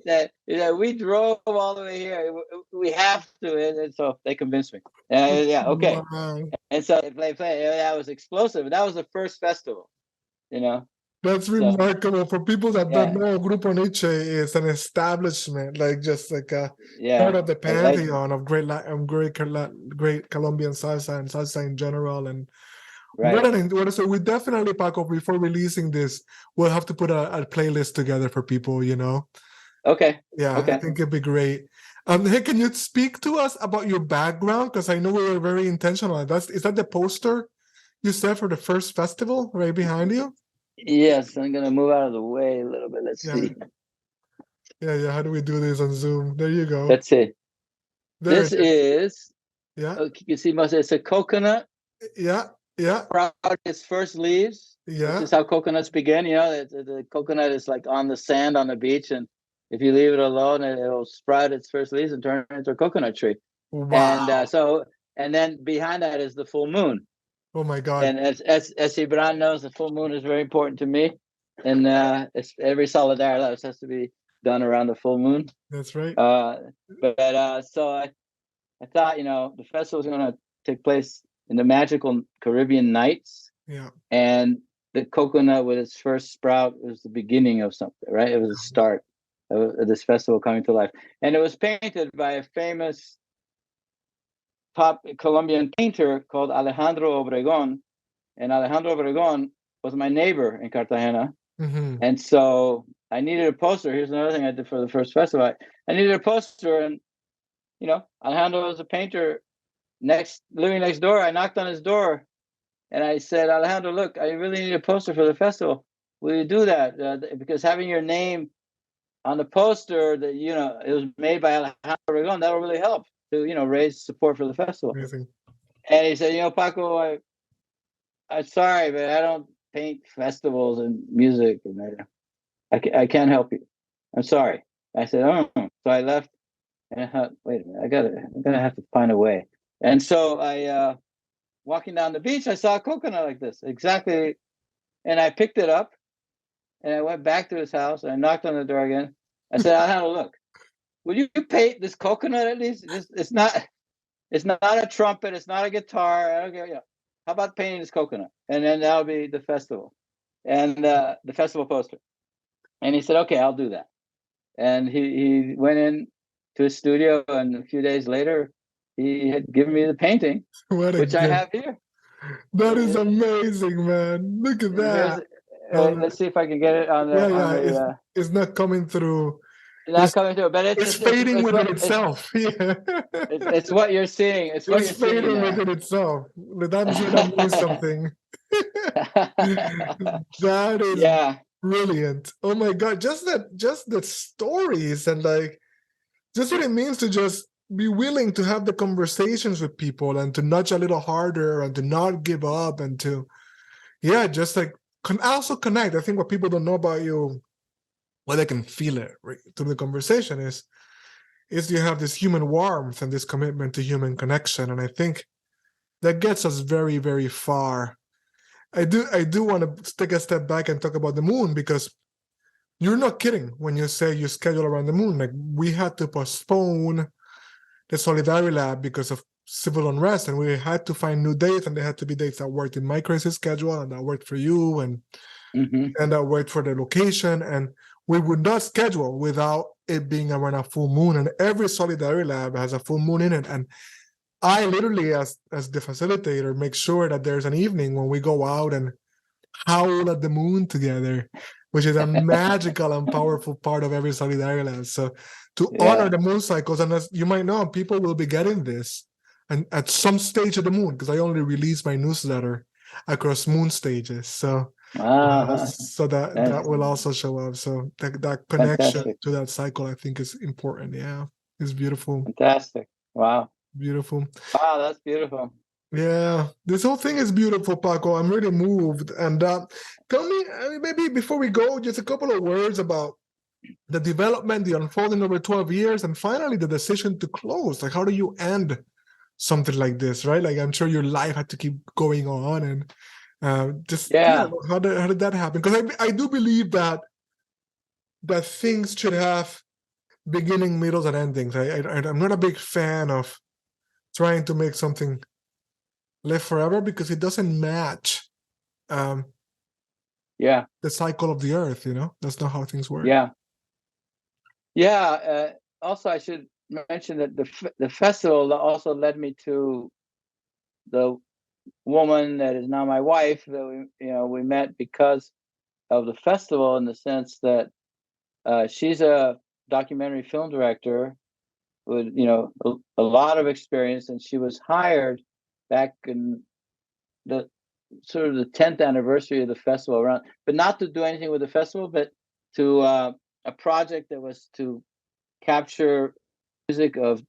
we drove all the way here. We have to. And so they convinced me. Yeah, okay. Wow. And so they play. That was explosive. That was the first festival, you know. That's So remarkable. For people that don't yeah, know, Grupo Nietzsche is an establishment, like just like a part yeah, of the like pantheon of great Colombian salsa and salsa in general. And right. so we definitely, Paco, before releasing this, we'll have to put a playlist together for people, Okay, Yeah, I okay. think it'd be great. Hey, can you speak to us about your background? Because I know we were very intentional. Is that the poster you said for the first festival right behind you? Yes, I'm gonna move out of the way a little bit. Let's Yeah, see. yeah. How do we do this on Zoom? There you go. Let's see. There This it is. is. Yeah, You can see it's a coconut yeah, yeah, sprout its first leaves, which yeah. is how coconuts begin. The coconut is like on the sand on the beach, and if you leave it alone, it'll sprout its first leaves and turn into a coconut tree. And Wow. and then behind that is the full moon. Oh my God. And as Gibrán knows, the full moon is very important to me, and it's every solidarity has to be done around the full moon. That's right. Uh, so I thought the festival was going to take place in the magical Caribbean nights, Yeah. and the coconut with its first sprout was the beginning of something, right? It was the start of this festival coming to life, and it was painted by a famous top Colombian painter called Alejandro Obregón. And Alejandro Obregón was my neighbor in Cartagena. Mm-hmm. And so I needed a poster. Here's another thing I did for the first festival. I needed a poster, and Alejandro was a painter living next door. I knocked on his door and I said, "Alejandro, look, I really need a poster for the festival." will you do that? Because having your name on the poster that, it was made by Alejandro Obregón, that will really help to, raise support for the festival. Amazing. And he said, Paco, I'm sorry, but I don't paint festivals and music, and I can't help you. I'm sorry. I said, oh. So I left, and I thought, wait a minute, I'm gonna have to find a way. And so I, walking down the beach, I saw a coconut like this, exactly, and I picked it up, and I went back to his house, and I knocked on the door again. I said, Alejandro, look, will you paint this coconut at least? It's not a trumpet, it's not a guitar. I don't care. How about painting this coconut? And then that'll be the festival, and the festival poster. And he said, okay, I'll do that. And he went in to his studio, and a few days later, he had given me the painting, which I have here. That is amazing, man. Look at that. Let's see if I can get it on the. It's not coming through. Not coming through, but it's fading within itself. Yeah. It's what you're seeing. It's fading within itself. I'm sure that means something. That is brilliant. Oh my God. Just the stories and just what it means to just be willing to have the conversations with people and to nudge a little harder and to not give up and to, just can also connect. I think what people don't know about you, well, they can feel it right, through the conversation is you have this human warmth and this commitment to human connection. And I think that gets us very, very far. I do want to take a step back and talk about the moon, because you're not kidding when you say you schedule around the moon. Like, we had to postpone the Solidarity Lab because of civil unrest, and we had to find new dates, and they had to be dates that worked in my crazy schedule and that worked for you, and that worked for the location. And we would not schedule without it being around a full moon, and every Solidarity Lab has a full moon in it. And I literally, as the facilitator, make sure that there's an evening when we go out and howl at the moon together, which is a magical and powerful part of every Solidarity Lab. So to honor the moon cycles, and as you might know, people will be getting this and at some stage of the moon, because I only release my newsletter across moon stages. So that will also show up. So that connection to that cycle, I think, is important. Yeah, it's beautiful. Fantastic. Wow. Beautiful. Wow, that's beautiful. Yeah, this whole thing is beautiful, Paco. I'm really moved. And tell me, maybe before we go, just a couple of words about the development, the unfolding over 12 years, and finally the decision to close. Like, how do you end something like this, right? Like, I'm sure your life had to keep going on, and how did that happen? Because I do believe that things should have beginning, middles, and endings. I'm not a big fan of trying to make something live forever, because it doesn't match the cycle of the earth. That's not how things work. Also, I should mention that the festival also led me to the woman that is now my wife, that we met because of the festival, in the sense that she's a documentary film director with a lot of experience, and she was hired back in the sort of the 10th anniversary of the festival around, but not to do anything with the festival, but to a project that was to capture music of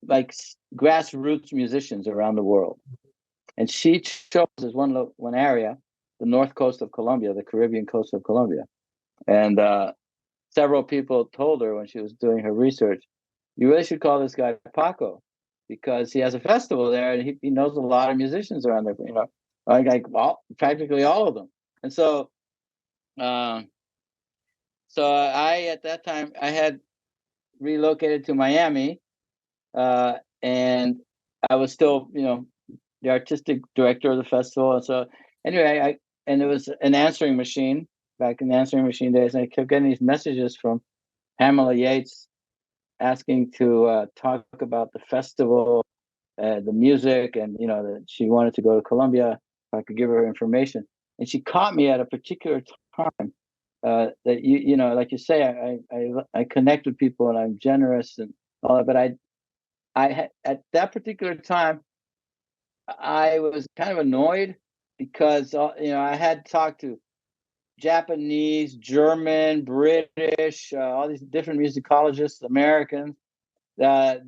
like grassroots musicians around the world. And she chose as one area, the north coast of Colombia, the Caribbean coast of Colombia. And several people told her when she was doing her research, you really should call this guy Paco, because he has a festival there, and he knows a lot of musicians around there, practically all of them. And so I, at that time, I had relocated to Miami, and I was still, the artistic director of the festival. And so anyway, and it was an answering machine back in the answering machine days, and I kept getting these messages from Pamela Yates asking to talk about the festival, the music, and that she wanted to go to Colombia, if I could give her information. And she caught me at a particular time that like you say, I connect with people, and I'm generous and all that. But I at that particular time, I was kind of annoyed because I had talked to Japanese, German, British, all these different musicologists, Americans, that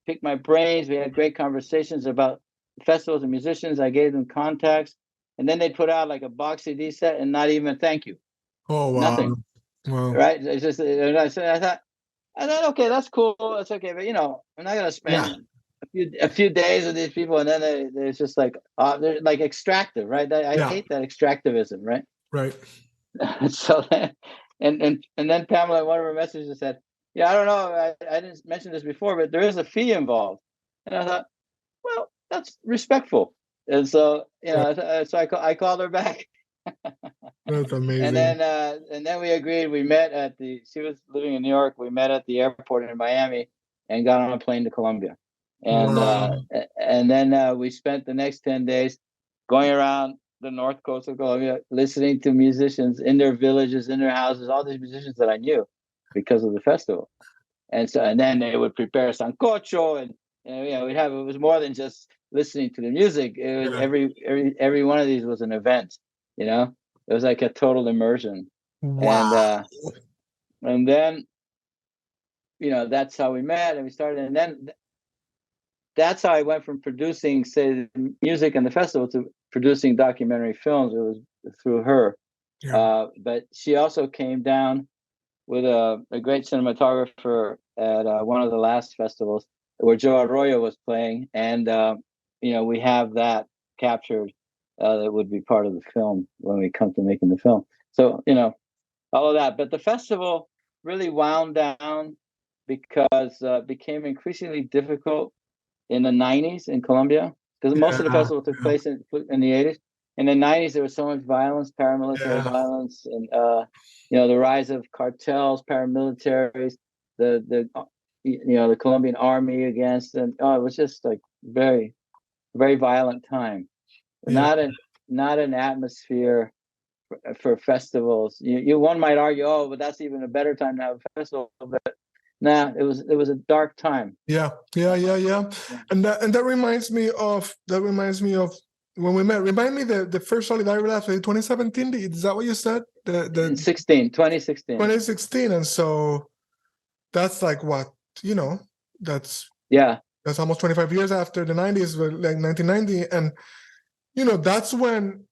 picked my brains. We had great conversations about festivals and musicians. I gave them contacts, and then they put out like a box CD set and not even thank you, Oh wow. nothing. Wow. Right? It's just I thought, okay, that's cool, that's okay, but I'm not gonna Yeah. spend a few days with these people, and then they're just like they're like extractive, right? I Yeah. hate that extractivism, right? Right. So then, and then Pamela, in one of her messages, said, "Yeah, I don't know, I didn't mention this before, but there is a fee involved." And I thought, well, that's respectful. And so, Right. so I called her back, That's and amazing. then we agreed. We met at she was living in New York. We met at the airport in Miami, and got on a plane to Colombia, and Wow. then we spent the next 10 days going around the north coast of Colombia, listening to musicians in their villages, in their houses, all these musicians that I knew because of the festival. And then they would prepare sancocho, and we'd have, it was more than just listening to the music. It was Yeah. every one of these was an event. It was like a total immersion. Wow. And then that's how we met, and we started. And then that's how I went from producing, say, the music and the festival to producing documentary films. It was through her. Yeah. But she also came down with a great cinematographer at one of the last festivals where Joe Arroyo was playing, and we have that captured. That would be part of the film when we come to making the film. So all of that, but the festival really wound down because it became increasingly difficult in the 90s in Colombia, because most of the Yeah. festival took place in the 80s. In the 90s, there was so much violence, paramilitary Yeah. violence, and the rise of cartels, paramilitaries, the Colombian army against, and it was just like very, very violent time. Yeah. Not an atmosphere for festivals. One might argue, oh, but that's even a better time to have a festival. But nah, it was a dark time. Yeah. And that reminds me of when we met. Remind me the first Solidarity Lab in 2017. Is that what you said? The In 2016. 2016. And so that's like what, that's Yeah. that's almost 25 years after the 90s, like 1990. And that's when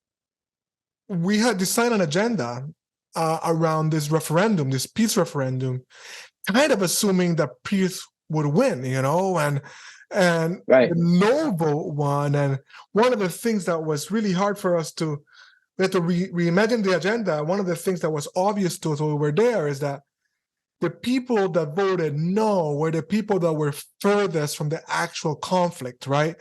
we had designed an agenda around this referendum, this peace referendum, kind of assuming that peace would win, and Right. the no vote won. And one of the things that was really hard for us we had to reimagine the agenda. One of the things that was obvious to us when we were there is that the people that voted no were the people that were furthest from the actual conflict, right?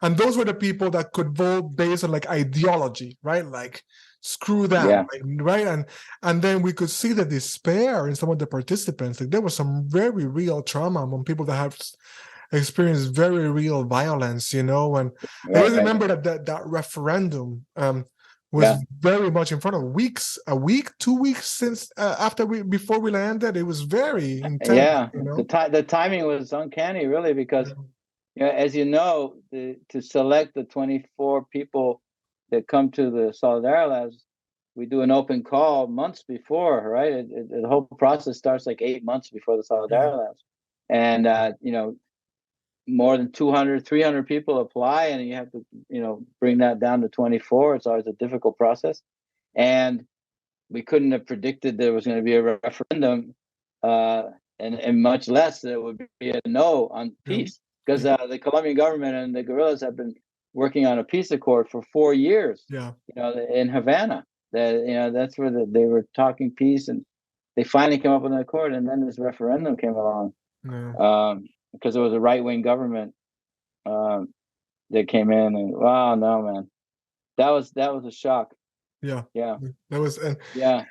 And those were the people that could vote based on like ideology, right? Like screw them, Yeah. right? And then we could see the despair in some of the participants. Like there was some very real trauma among people that have experienced very real violence, and I Right. just remember that referendum was Yeah. very much in front of a week, 2 weeks since before we landed. It was very intense, Yeah. The timing was uncanny, really, because as to select the 24 people that come to the Solidarity Labs, we do an open call months before, right? The whole process starts like 8 months before the Solidarity Labs, and more than 200, 300 people apply, and you have to bring that down to 24. It's always a difficult process, and we couldn't have predicted there was going to be a referendum, and much less that it would be a no on peace, because the Colombian government and the guerrillas have been working on a peace accord for 4 years. In Havana, that's where they were talking peace, and they finally came up with an accord, and then this referendum came along. Because it was a right-wing government that came in, and wow, no, man, that was a shock. That was Yeah.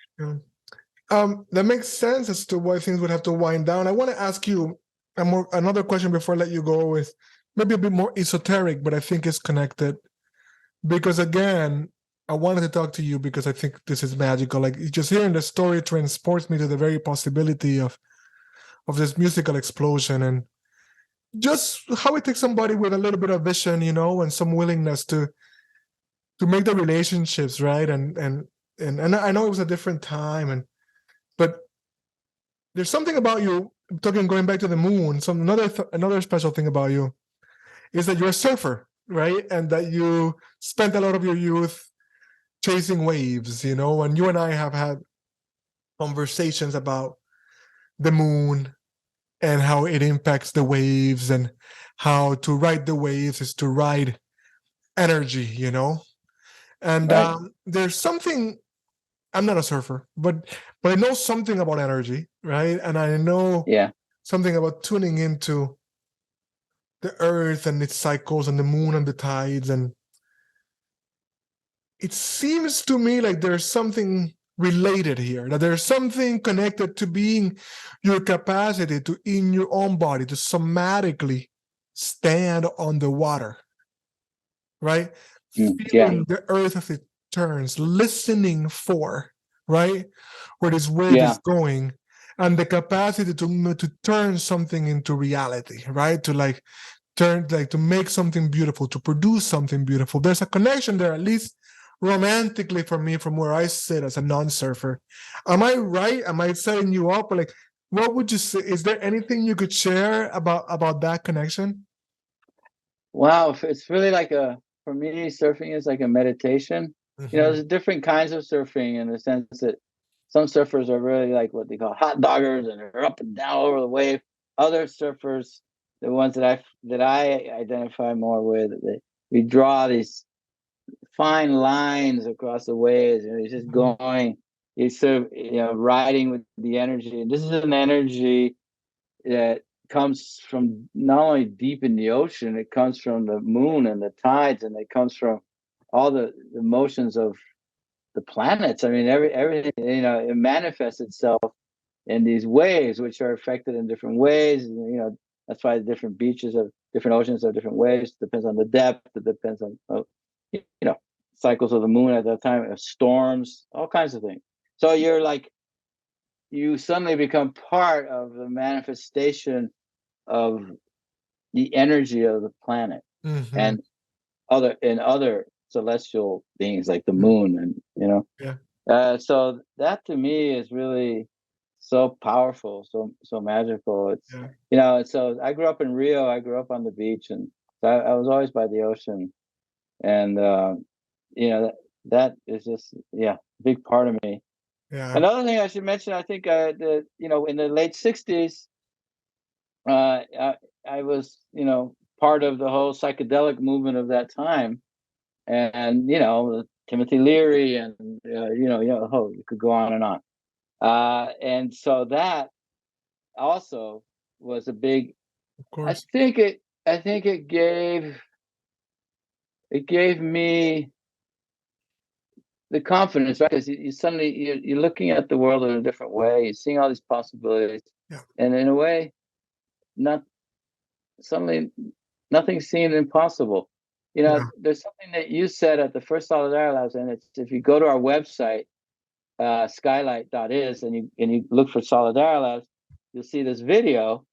That makes sense as to why things would have to wind down. I want to ask you another question before I let you go, with maybe a bit more esoteric, but I think it's connected. Because again, I wanted to talk to you because I think this is magical. Like just hearing the story transports me to the very possibility of this musical explosion, and just how it takes somebody with a little bit of vision, and some willingness to make the relationships right, and I know it was a different time, but there's something about you going back to the moon. Another special thing about you is that you're a surfer, right? And that you spent a lot of your youth chasing waves, and you and I have had conversations about the moon and how it impacts the waves, and how to ride the waves is to ride energy. And Right. there's something, I'm not a surfer, but I know something about energy, right? And I know Yeah. something about tuning into the earth and its cycles and the moon and the tides. And it seems to me like there's something related here, that there's something connected to being your capacity to, in your own body, to somatically stand on the water, right? Yeah. Feeling the earth as it turns, listening for, right, where this wave Yeah. is going, and the capacity to turn something into reality, right? To like to make something beautiful, to produce something beautiful. There's a connection there, at least romantically for me, from where I sit as a non-surfer. Am I right? Am I setting you up? Like, what would you say? Is there anything you could share about that connection? Wow. It's really like for me, surfing is like a meditation. Mm-hmm. There's different kinds of surfing in the sense that some surfers are really like what they call hot doggers and they're up and down over the wave. Other surfers, the ones that I identify more with, we draw these fine lines across the waves, and he's just Mm-hmm. going, he's sort of riding with the energy. And this is an energy that comes from not only deep in the ocean, it comes from the moon and the tides, and it comes from all the motions of the planets. I mean, everything, it manifests itself in these waves, which are affected in different ways. That's why the different beaches of different oceans have different waves. It depends on the depth. It depends on you know cycles of the moon at that time, storms, all kinds of things. So you suddenly become part of the manifestation of the energy of the planet Mm-hmm. and other celestial beings like the moon, and Yeah. so that to me is really so powerful, so magical. It's Yeah. so I grew up in Rio. I grew up on the beach, and so I was always by the ocean, and that is just a big part of me. Yeah. Another thing I should mention, I think in the late '60s, I was part of the whole psychedelic movement of that time, and Timothy Leary, and you could go on and on. And so that also was a big. Of I course. think it. I think it gave me the confidence, right? Because you suddenly you're looking at the world in a different way. You're seeing all these possibilities, Yeah. and in a way, not suddenly nothing seemed impossible. Yeah. There's something that you said at the first Solidarity Labs, and it's if you go to our website, skylight.is, and you look for Solidarity Labs, you'll see this video.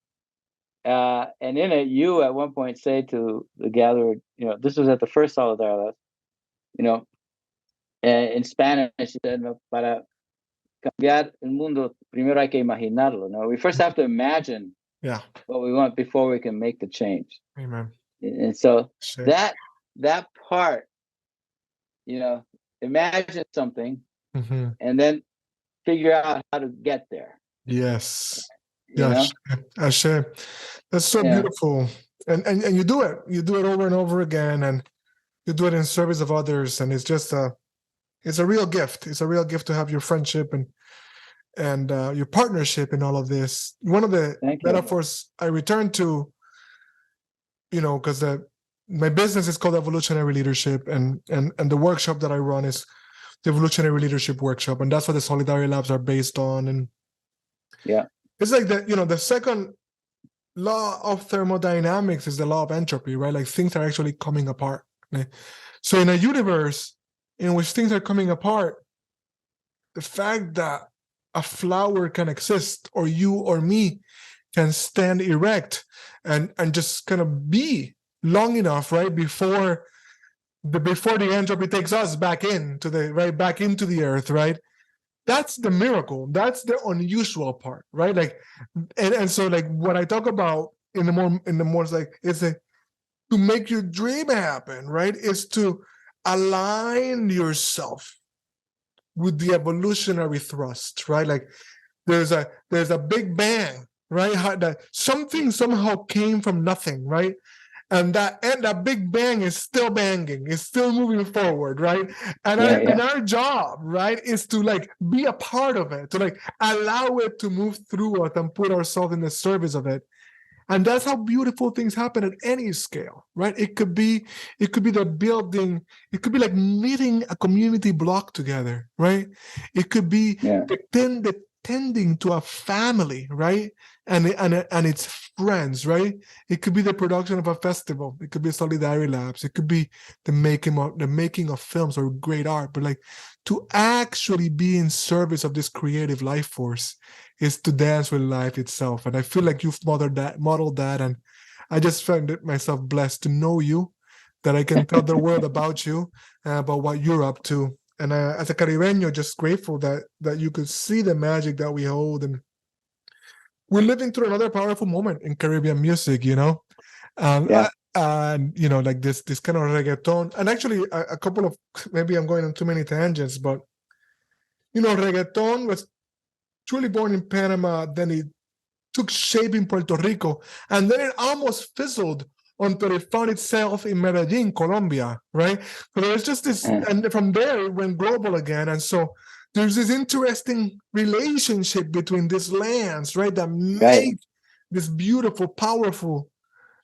And in it, you at one point say to the gatherer, this was at the first Solidarity Labs, you know, in Spanish, you said, "No, para cambiar el mundo, primero hay que imaginarlo." No, we first have to imagine Yeah. what we want before we can make the change. Amen. And so Shit. that part, imagine something Mm-hmm. and then figure out how to get there. Yes. You Yeah. know, Ashe. That's so yeah, beautiful. And you do it. You do it over and over again, and you do it in service of others. And it's a real gift. It's a real gift to have your friendship and your partnership in all of this. One of the thank you. metaphors I return to, because my business is called Evolutionary Leadership, and the workshop that I run is the Evolutionary Leadership Workshop, and that's what the Solidarity Labs are based on. And Yeah, it's like the second law of thermodynamics is the law of entropy, right? Like things are actually coming apart. Right? So in a universe in which things are coming apart, the fact that a flower can exist, or you or me can stand erect and just kind of be long enough, right, before before the entropy takes us back into the earth, right? That's the miracle. That's the unusual part, right? Like, and so like what I talk about in the more like it's to make your dream happen, right? Is to align yourself with the evolutionary thrust, right? Like there's a big bang, right? That something somehow came from nothing, right? And that big bang is still banging, it's still moving forward, right? And our job, right, is to like be a part of it, to like allow it to move through us and put ourselves in the service of it. And that's how beautiful things happen at any scale, right? It could be the building, it could be like knitting a community block together, right? It could be the tending to a family, right? And its friends, right? It could be the production of a festival. It could be Solidarity Labs. It could be the making of films or great art. But like to actually be in service of this creative life force is to dance with life itself. And I feel like you've modeled that, and I just found it myself blessed to know you, that I can tell the world about you, about what you're up to. And as a Caribeño, just grateful that you could see the magic that we hold. And we're living through another powerful moment in Caribbean music, you know? And you know, like this kind of reggaeton, and actually a couple of, maybe I'm going on too many tangents, but you know, reggaeton was truly born in Panama, then it took shape in Puerto Rico, and then it almost fizzled until it found itself in Medellin, Colombia, right? So there's just this, and from there it went global again. And so there's this interesting relationship between these lands, right, that make this beautiful, powerful,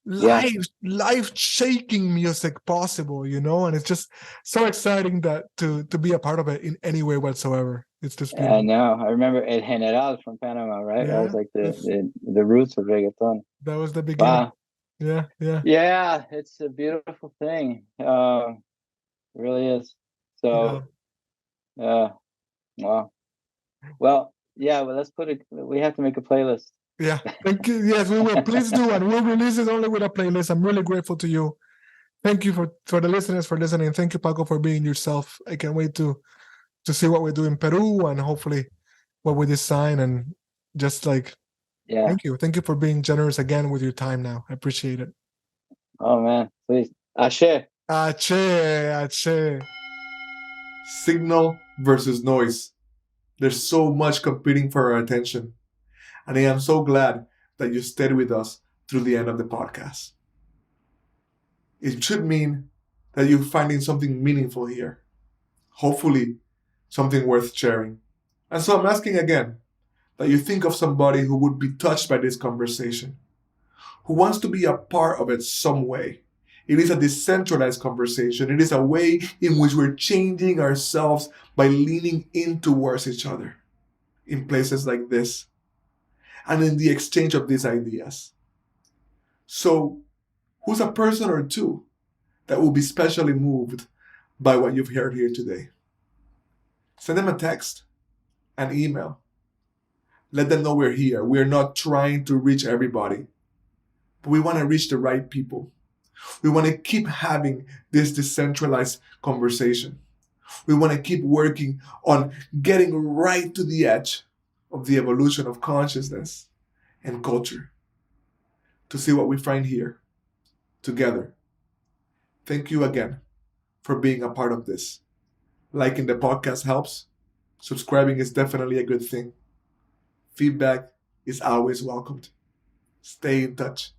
life-shaking music possible, you know? And it's just so exciting that to be a part of it in any way whatsoever. It's just beautiful. I know. I remember El General from Panama, right? Yeah, that was like the roots of reggaeton. that was the beginning. Wow. Yeah. It's a beautiful thing. It really is. So, wow. Well, let's we have to make a playlist. Yeah, thank you. Yes, we will. Please do, and we'll release it only with a playlist. I'm really grateful to you. Thank you for the listeners for listening. Thank you, Paco, for being yourself. I can't wait to see what we do in Peru, and hopefully what we design. And just like, thank you for being generous again with your time. Now, I appreciate it. Oh man, please, Ashe. Signal versus noise. There's so much competing for our attention. And I am so glad that you stayed with us through the end of the podcast. It should mean that you're finding something meaningful here. Hopefully, something worth sharing. And so I'm asking again that you think of somebody who would be touched by this conversation, who wants to be a part of it some way. It is a decentralized conversation. It is a way in which we're changing ourselves by leaning in towards each other in places like this and in the exchange of these ideas. So, who's a person or two that will be specially moved by what you've heard here today? Send them a text, an email. Let them know we're here. We're not trying to reach everybody, but we want to reach the right people. We want to keep having this decentralized conversation. We want to keep working on getting right to the edge of the evolution of consciousness and culture to see what we find here together. Thank you again for being a part of this. Liking the podcast helps. Subscribing is definitely a good thing. Feedback is always welcomed. Stay in touch.